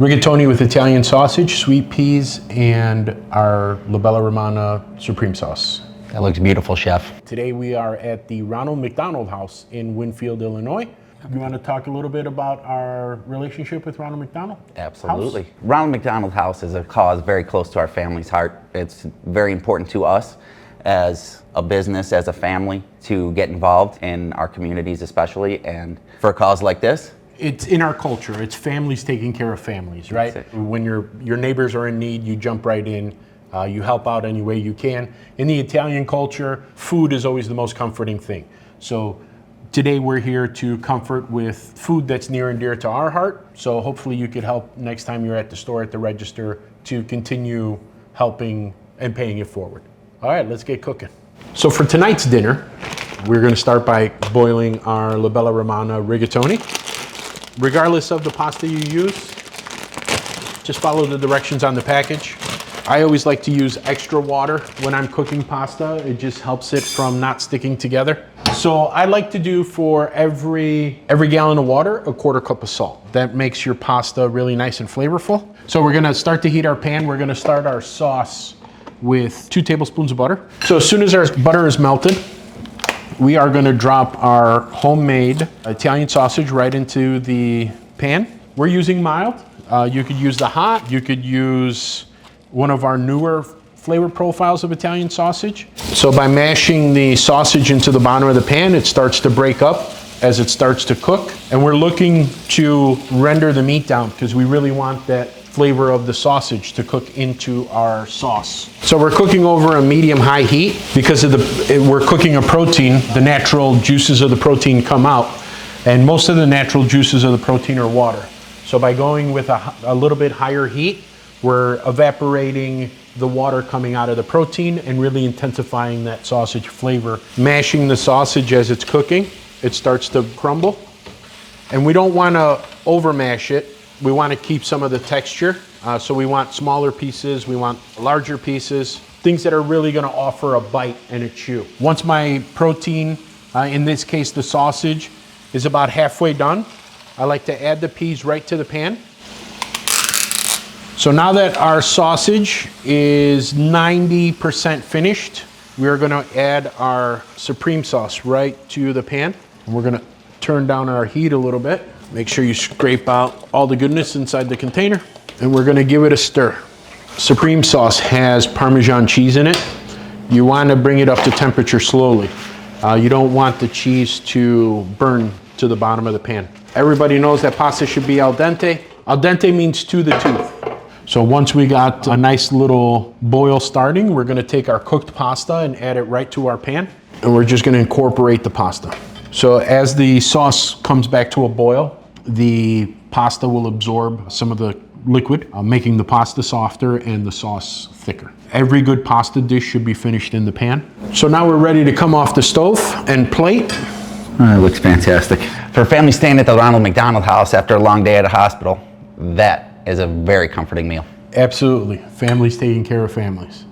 Rigatoni with Italian sausage, sweet peas, and our level.Our supreme sauce. That looks beautiful, Chef. Today we are at the Ronald McDonald House in Winfield, Illinois. You want to talk a little bit about our relationship with Ronald McDonald? Absolutely. House? Ronald McDonald House is a cause very close to our family's heart. It's very important to us as a business, as a family, to get involved in our communities especially, and for a cause like this. It's in our culture. It's families taking care of families, right? When your neighbors are in need, you jump right in. You help out any way you can. In the Italian culture, food is always the most comforting thing. So today we're here to comfort with food that's near and dear to our heart. So hopefully you could help next time you're at the store at the register to continue helping and paying it forward. All right, let's get cooking. So for tonight's dinner, we're gonna start by boiling our level.Our rigatoni. Regardless of the pasta you use, just follow the directions on the package. I always like to use extra water when I'm cooking pasta. It just helps it from not sticking together. So I like to do for every gallon of water, a quarter cup of salt. That makes your pasta really nice and flavorful. So we're gonna start to heat our pan. We're gonna start our sauce with 2 tablespoons of butter. So as soon as our butter is melted, we are gonna drop our homemade Italian sausage right into the pan. We're using mild. You could use the hot, you could use one of our newer flavor profiles of Italian sausage. So by mashing the sausage into the bottom of the pan, it starts to break up as it starts to cook. And we're looking to render the meat down because we really want that flavor of the sausage to cook into our sauce. So we're cooking over a medium-high heat because we're cooking a protein. The natural juices of the protein come out, and most of the natural juices of the protein are water. So by going with a little bit higher heat, we're evaporating the water coming out of the protein and really intensifying that sausage flavor. Mashing the sausage as it's cooking, it starts to crumble. And we don't want to over mash it. We want to keep some of the texture. So we want smaller pieces, we want larger pieces, things that are really going to offer a bite and a chew. Once my protein, in this case the sausage, is about halfway done, I like to add the peas right to the pan. So now that our sausage is 90% finished, we're gonna add our supreme sauce right to the pan. And we're gonna turn down our heat a little bit. Make sure you scrape out all the goodness inside the container. And we're gonna give it a stir. Supreme sauce has Parmesan cheese in it. You wanna bring it up to temperature slowly. You don't want the cheese to burn to the bottom of the pan. Everybody knows that pasta should be al dente. Al dente means to the tooth. So once we got a nice little boil starting, we're gonna take our cooked pasta and add it right to our pan. And we're just gonna incorporate the pasta. So as the sauce comes back to a boil, the pasta will absorb some of the liquid, making the pasta softer and the sauce thicker. Every good pasta dish should be finished in the pan. So now we're ready to come off the stove and plate. Oh, it looks fantastic. For a family staying at the Ronald McDonald House after a long day at a hospital, that is a very comforting meal. Absolutely. Families taking care of families.